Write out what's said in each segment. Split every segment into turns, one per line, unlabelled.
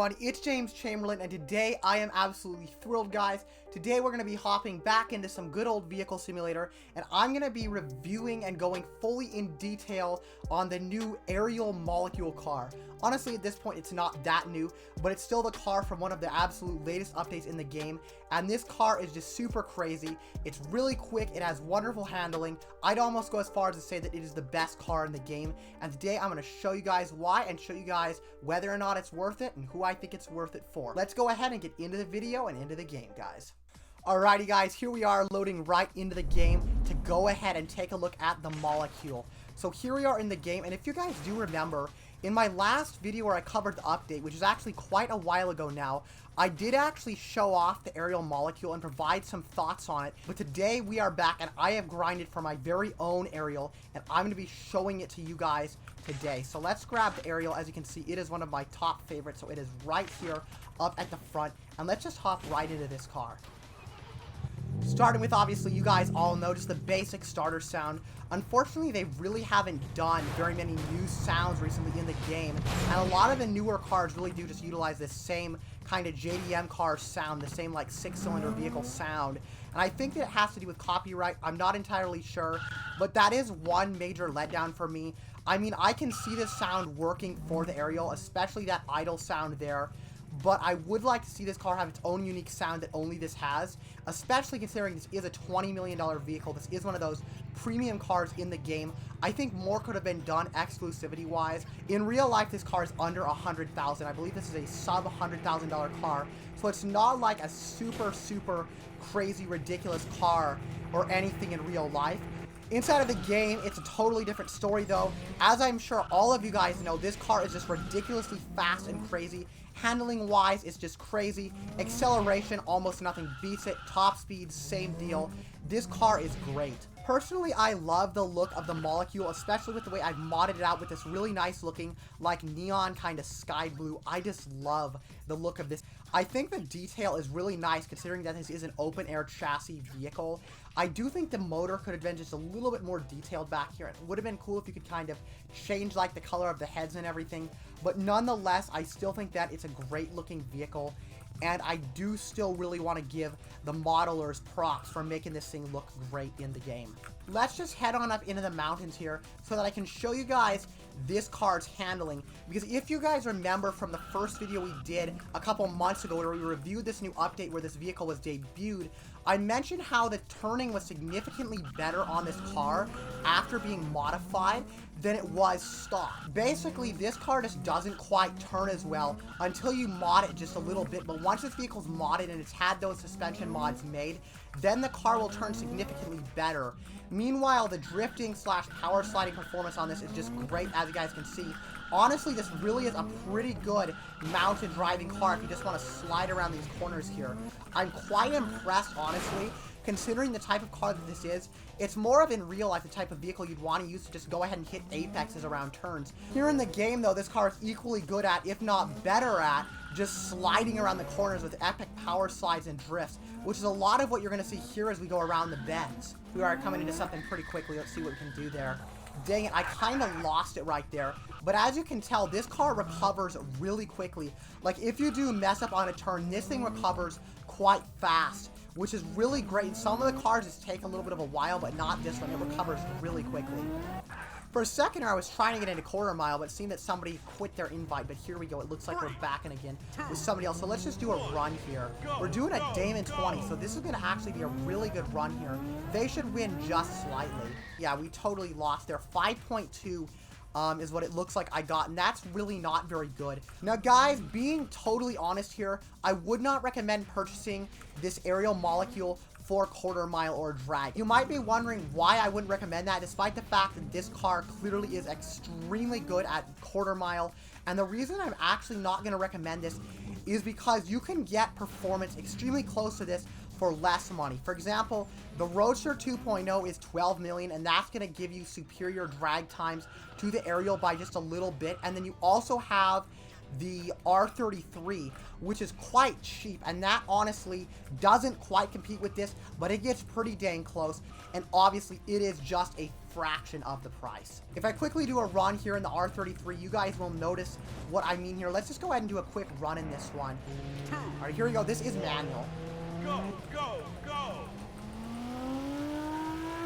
everyone, it's James Chamberlain, and today I am absolutely thrilled, guys. Today we're going to be hopping back into some good old vehicle simulator, and I'm going to be reviewing and going fully in detail on the new Ariel Molecule car. Honestly, at this point, it's not that new, but it's still the car from one of the absolute latest updates in the game, and this car is just super crazy. It's really quick, it has wonderful handling. I'd almost go as far as to say that it is the best car in the game, and today I'm going to show you guys why and show you guys whether or not it's worth it and who I think it's worth it for. Let's go ahead and get into the video and into the game, guys. Alrighty guys, here we are loading right into the game to go ahead and take a look at the Molecule. So here we are in the game, and if you guys do remember, in my last video where I covered the update, which is actually quite a while ago now, I did actually show off the Ariel Molecule and provide some thoughts on it. But today we are back, and I have grinded for my very own Ariel, and I'm going to be showing it to you guys today. So let's grab the Ariel. As you can see, it is one of my top favorites, so it is right here up at the front. And let's just hop right into this car. Starting with, obviously, you guys all know just the basic starter sound. Unfortunately, they really haven't done very many new sounds recently in the game, and a lot of the newer cars really do just utilize this same kind of JDM car sound, the same like 6-cylinder vehicle sound. And I think that it has to do with copyright. I'm not entirely sure, but that is one major letdown for me. I mean, I can see this sound working for the Ariel, especially that idle sound there. But I would like to see this car have its own unique sound that only this has, especially considering this is a $20 million vehicle. This is one of those premium cars in the game. I think more could have been done exclusivity-wise. In real life, this car is under $100,000. I believe this is a sub $100,000 car, so it's not like a super crazy, ridiculous car or anything in real life. Inside of the game, it's a totally different story, though. As I'm sure all of you guys know, this car is just ridiculously fast and crazy. Handling-wise, it's just crazy. Acceleration, almost nothing beats it. Top speed, same deal. This car is great. Personally, I love the look of the Molecule, especially with the way I've modded it out with this really nice looking, like neon kind of sky blue. I just love the look of this. I think the detail is really nice considering that this is an open air chassis vehicle. I do think the motor could have been just a little bit more detailed back here. It would have been cool if you could kind of change like the color of the heads and everything. But nonetheless, I still think that it's a great looking vehicle. And I do still really want to give the modelers props for making this thing look great in the game. Let's just head on up into the mountains here so that I can show you guys this car's handling. Because if you guys remember from the first video we did a couple months ago where we reviewed this new update where this vehicle was debuted, I mentioned how the turning was significantly better on this car after being modified than it was stock. Basically, this car just doesn't quite turn as well until you mod it just a little bit, but once this vehicle's modded and it's had those suspension mods made, then the car will turn significantly better. Meanwhile, the drifting / power sliding performance on this is just great, as you guys can see. Honestly, this really is a pretty good mounted driving car if you just want to slide around these corners here. I'm quite impressed, honestly, considering the type of car that this is. It's more of, in real life, the type of vehicle you'd want to use to just go ahead and hit apexes around turns. Here in the game, though, this car is equally good at, if not better at, just sliding around the corners with epic power slides and drifts, which is a lot of what you're going to see here as we go around the bends. We are coming into something pretty quickly. Let's see what we can do there. Dang it, I kind of lost it right there. But as you can tell, this car recovers really quickly. Like, if you do mess up on a turn, this thing recovers quite fast, which is really great. Some of the cars just take a little bit of a while, but not this one. It recovers really quickly. For a second, I was trying to get into quarter mile, but it seemed that somebody quit their invite. But here we go. It looks like we're back in again with somebody else. So let's just do a run here. We're doing a Damon 20, so this is going to actually be a really good run here. They should win just slightly. Yeah, we totally lost there. 5.2 is what it looks like I got, and that's really not very good. Now, guys, being totally honest here, I would not recommend purchasing this Ariel Molecule for quarter mile or drag. You might be wondering why I wouldn't recommend that, despite the fact that this car clearly is extremely good at quarter mile. And the reason I'm actually not going to recommend this is because you can get performance extremely close to this for less money. For example, the Roadster 2.0 is 12 million, and that's going to give you superior drag times to the Ariel by just a little bit. And then you also have the R33, which is quite cheap, and that honestly doesn't quite compete with this, but it gets pretty dang close, and obviously it is just a fraction of the price. If I quickly do a run here in the R33, you guys will notice what I mean here. Let's just go ahead and do a quick run in this one. All right, here we go. This is manual.
Go, go, go!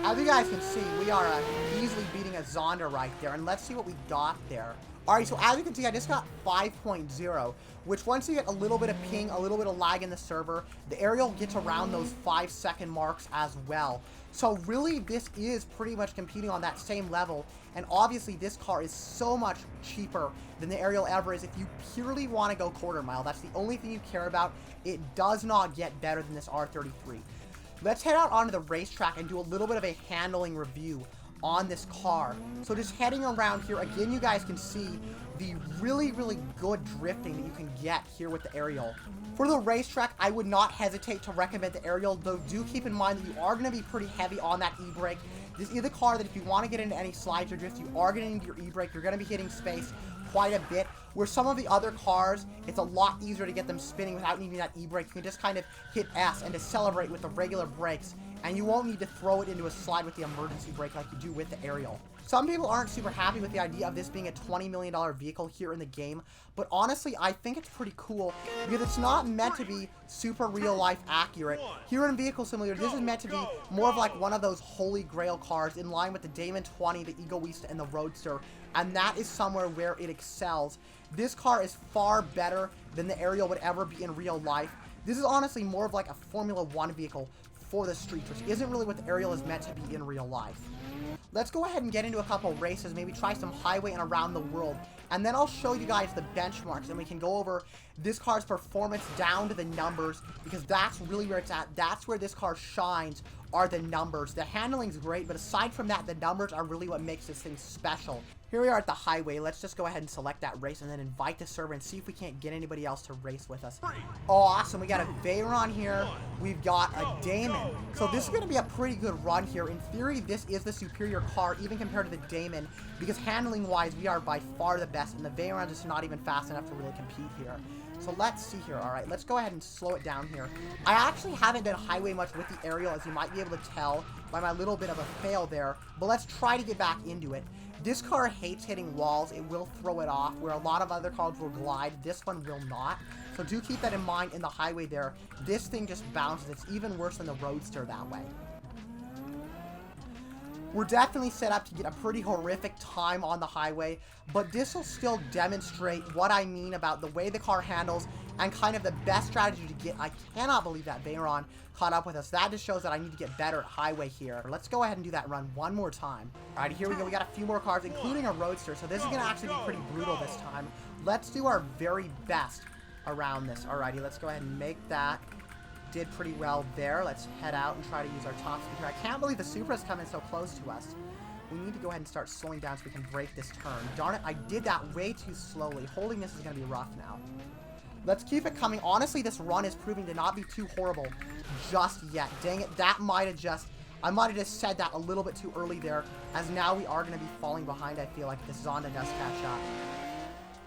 As you guys can see, we are easily beating a Zonda right there, and let's see what we got there. Alright, so as you can see, I just got 5.0, which once you get a little bit of ping, a little bit of lag in the server, the aerial gets around those 5-second marks as well. So really, this is pretty much competing on that same level, and obviously this car is so much cheaper than the aerial ever is. If you purely want to go quarter mile, that's the only thing you care about. It does not get better than this R33. Let's head out onto the racetrack and do a little bit of a handling review on this car. So just heading around here, again, you guys can see the really, really good drifting that you can get here with the aerial. For the racetrack, I would not hesitate to recommend the aerial, though do keep in mind that you are going to be pretty heavy on that e-brake. This is a car that if you want to get into any slides or drifts, you are going to need your e-brake. You're going to be hitting space quite a bit, where some of the other cars, it's a lot easier to get them spinning without needing that e-brake. You can just kind of hit S and decelerate with the regular brakes, and you won't need to throw it into a slide with the emergency brake like you do with the aerial. Some people aren't super happy with the idea of this being a $20 million vehicle here in the game, but honestly, I think it's pretty cool because it's not meant to be super real-life accurate. Here in Vehicle Simulator, this is meant to be more of like one of those holy grail cars in line with the Damon 20, the Egoista, and the Roadster, and that is somewhere where it excels. This car is far better than the aerial would ever be in real life. This is honestly more of like a Formula 1 vehicle for the streets, which isn't really what the aerial is meant to be in real life. Let's go ahead and get into a couple races, maybe try some highway and around the world, and then I'll show you guys the benchmarks, and we can go over this car's performance down to the numbers, because that's really where it's at. That's where this car shines, are the numbers. The handling's great, but aside from that, the numbers are really what makes this thing special. Here we are at the highway. Let's just go ahead and select that race and then invite the server and see if we can't get anybody else to race with us. Oh, awesome. We got a Veyron here. We've got a Damon. So this is going to be a pretty good run here. In theory, this is the superior car, even compared to the Damon, because handling-wise, we are by far the best, and the Veyron is not even fast enough to really compete here. So let's see here. All right, let's go ahead and slow it down here. I actually haven't done highway much with the aerial, as you might be able to tell by my little bit of a fail there, but let's try to get back into it. This car hates hitting walls. It will throw it off, where a lot of other cars will glide. This one will not. So do keep that in mind in the highway there. This thing just bounces. It's even worse than the Roadster that way. We're definitely set up to get a pretty horrific time on the highway, but this will still demonstrate what I mean about the way the car handles and kind of the best strategy to get. I cannot believe that Veyron caught up with us. That just shows that I need to get better at highway here. Let's go ahead and do that run one more time. All right, here we go. We got a few more cars, including a Roadster, so this is going to actually be pretty brutal this time. Let's do our very best around this. Alrighty, let's go ahead and make that. Did pretty well there. Let's head out and try to use our top speed here. I can't believe the Supra's coming so close to us. We need to go ahead and start slowing down so we can break this turn. Darn it, I did that way too slowly. Holding this is going to be rough now. Let's keep it coming. Honestly, this run is proving to not be too horrible just yet. Dang it, that might have just... I might have just said that a little bit too early there, as now we are going to be falling behind, I feel like, if this Zonda does catch up.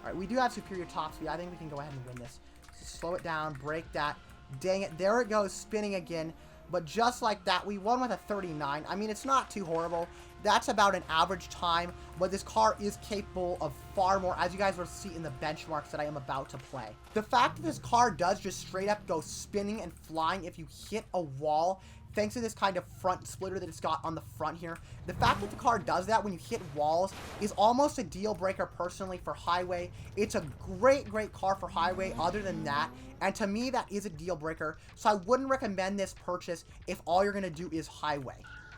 Alright, we do have superior top speed. I think we can go ahead and win this. So slow it down, break that. Dang it, there it goes, spinning again. But just like that, we won with a 39. I mean, it's not too horrible. That's about an average time, but this car is capable of far more, as you guys will see in the benchmarks that I am about to play. The fact that this car does just straight up go spinning and flying if you hit a wall, thanks to this kind of front splitter that it's got on the front here. The fact that the car does that when you hit walls is almost a deal breaker personally for highway. It's a great, great car for highway other than that. And to me, that is a deal breaker. So I wouldn't recommend this purchase if all you're going to do is highway.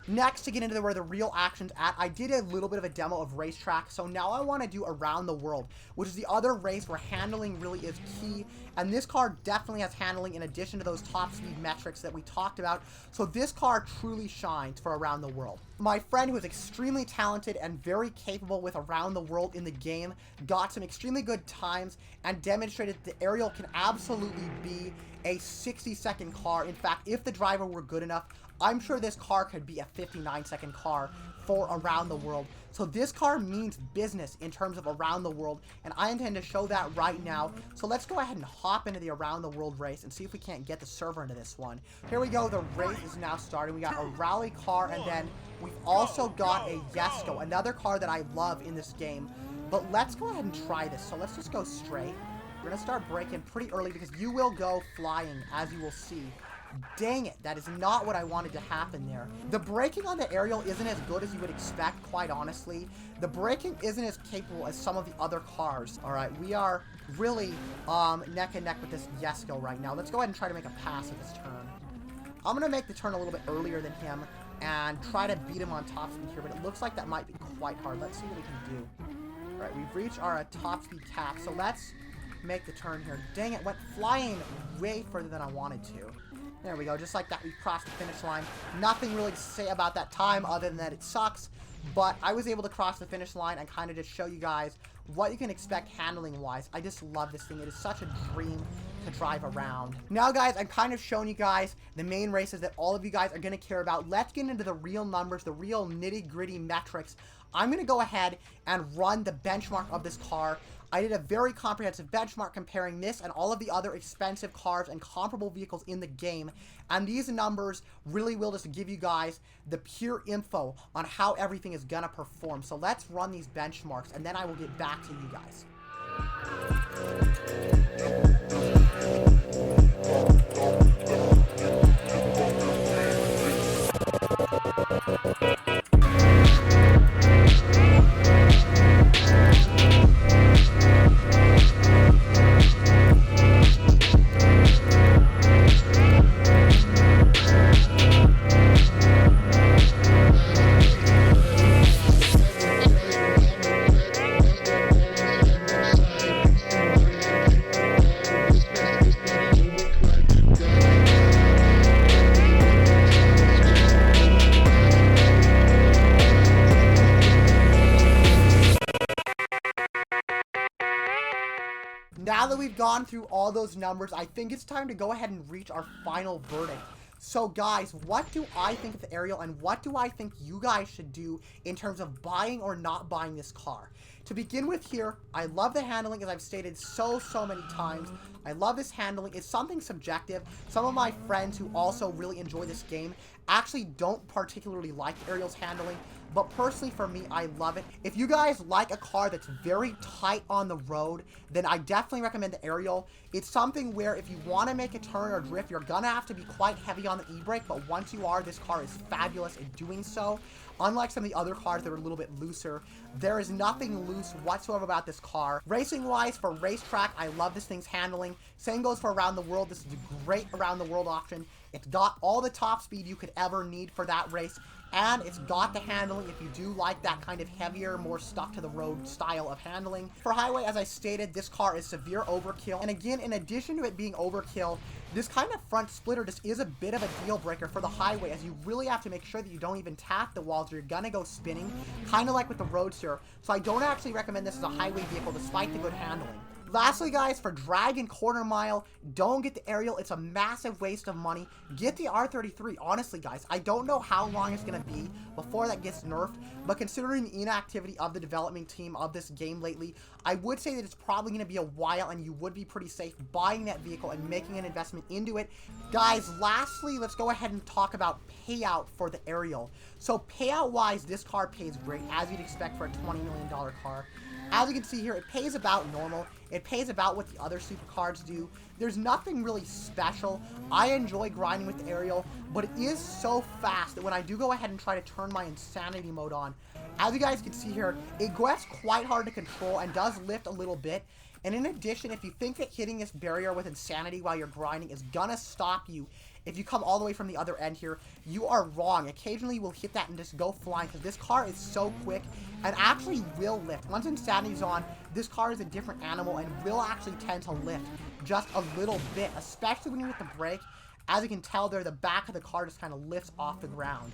Next, to get into where the real action's at, I did a little bit of a demo of racetrack, so now I want to do around the world, which is the other race where handling really is key, and this car definitely has handling in addition to those top speed metrics that we talked about, so this car truly shines for around the world. My friend, who is extremely talented and very capable with around the world in the game, got some extremely good times and demonstrated that the aerial can absolutely be a 60-second car. In fact, if the driver were good enough, I'm sure this car could be a 59-second car for around the world. So this car means business in terms of around the world, and I intend to show that right now. So let's go ahead and hop into the around the world race and see if we can't get the server into this one. Here we go, the race is now starting. We got a rally car, and then we've also got a Yesco, another car that I love in this game. But let's go ahead and try this. So let's just go straight. We're gonna start braking pretty early because you will go flying, as you will see. Dang it, that is not what I wanted to happen there. The braking on the aerial isn't as good as you would expect, quite honestly. The braking isn't as capable as some of the other cars. All right, we are really neck and neck with this Yesco right now. Let's go ahead and try to make a pass of this turn. I'm gonna make the turn a little bit earlier than him and try to beat him on top speed here, but it looks like that might be quite hard. Let's see what we can do. All right, we've reached our top speed cap, so let's make the turn here. Dang it, went flying way further than I wanted to. There we go, just like that, we crossed the finish line. Nothing really to say about that time other than that it sucks, but I was able to cross the finish line and kind of just show you guys what you can expect handling-wise. I just love this thing. It is such a dream to drive around. Now, guys, I'm kind of showing you guys the main races that all of you guys are going to care about. Let's get into the real numbers, the real nitty-gritty metrics. I'm going to go ahead and run the benchmark of this car. I did a very comprehensive benchmark comparing this and all of the other expensive cars and comparable vehicles in the game. And these numbers really will just give you guys the pure info on how everything is gonna perform. So let's run these benchmarks and then I will get back to you guys. Now that we've gone through all those numbers, I think it's time to go ahead and reach our final verdict. So guys, what do I think of the aerial and what do I think you guys should do in terms of buying or not buying this car? To begin with here, I love the handling, as I've stated so many times. I love this handling. It's something subjective. Some of my friends who also really enjoy this game actually don't particularly like Aerial's handling, but personally for me, I love it. If you guys like a car that's very tight on the road, then I definitely recommend the Aerial. It's something where if you want to make a turn or drift, you're gonna have to be quite heavy on the e-brake, but once you are, this car is fabulous in doing so. Unlike some of the other cars that are a little bit looser, there is nothing loose whatsoever about this car. Racing-wise, for racetrack, I love this thing's handling. Same goes for around the world. This is a great around the world option. It's got all the top speed you could ever need for that race, and it's got the handling if you do like that kind of heavier, more stuck to the road style of handling. For highway, as I stated, this car is severe overkill, and again, in addition to it being overkill, this kind of front splitter just is a bit of a deal breaker for the highway, as you really have to make sure that you don't even tap the walls or you're gonna go spinning, kind of like with the Roadster. So I don't actually recommend this as a highway vehicle despite the good handling. Lastly, guys, for drag and quarter mile, don't get the Aerial. It's a massive waste of money. Get the R33. Honestly, guys, I don't know how long it's going to be before that gets nerfed, but considering the inactivity of the development team of this game lately, I would say that it's probably going to be a while and you would be pretty safe buying that vehicle and making an investment into it. Guys, lastly, let's go ahead and talk about payout for the Aerial. So payout-wise, this car pays great, as you'd expect for a $20 million car. As you can see here, it pays about normal. It pays about what the other supercars do. There's nothing really special. I enjoy grinding with the Aerial, but it is so fast that when I do go ahead and try to turn my insanity mode on, as you guys can see here, it gets quite hard to control and does lift a little bit. And in addition, if you think that hitting this barrier with insanity while you're grinding is gonna stop you, if you come all the way from the other end here, you are wrong. Occasionally, you will hit that and just go flying because this car is so quick and actually will lift. Once Insanity's on, this car is a different animal and will actually tend to lift just a little bit, especially when you hit the brake. As you can tell there, the back of the car just kind of lifts off the ground.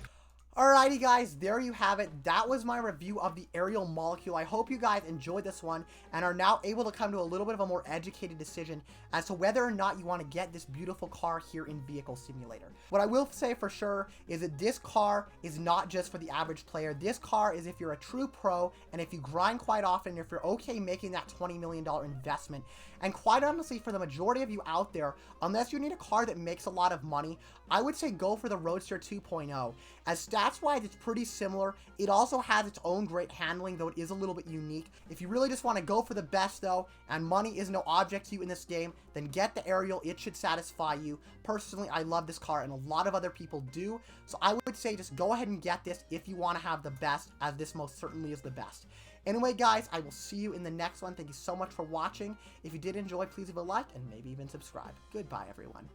Alrighty guys, there you have it. That was my review of the Ariel Molecule. I hope you guys enjoyed this one and are now able to come to a little bit of a more educated decision as to whether or not you want to get this beautiful car here in Vehicle Simulator. What I will say for sure is that this car is not just for the average player. This car is if you're a true pro and if you grind quite often, if you're okay making that $20 million investment. And quite honestly, for the majority of you out there, unless you need a car that makes a lot of money, I would say go for the Roadster 2.0. As stats-wise, it's pretty similar. It also has its own great handling, though it is a little bit unique. If you really just want to go for the best, though, and money is no object to you in this game, then get the Ariel. It should satisfy you. Personally, I love this car, and a lot of other people do. So I would say just go ahead and get this if you want to have the best, as this most certainly is the best. Anyway, guys, I will see you in the next one. Thank you so much for watching. If you did enjoy, please leave a like and maybe even subscribe. Goodbye, everyone.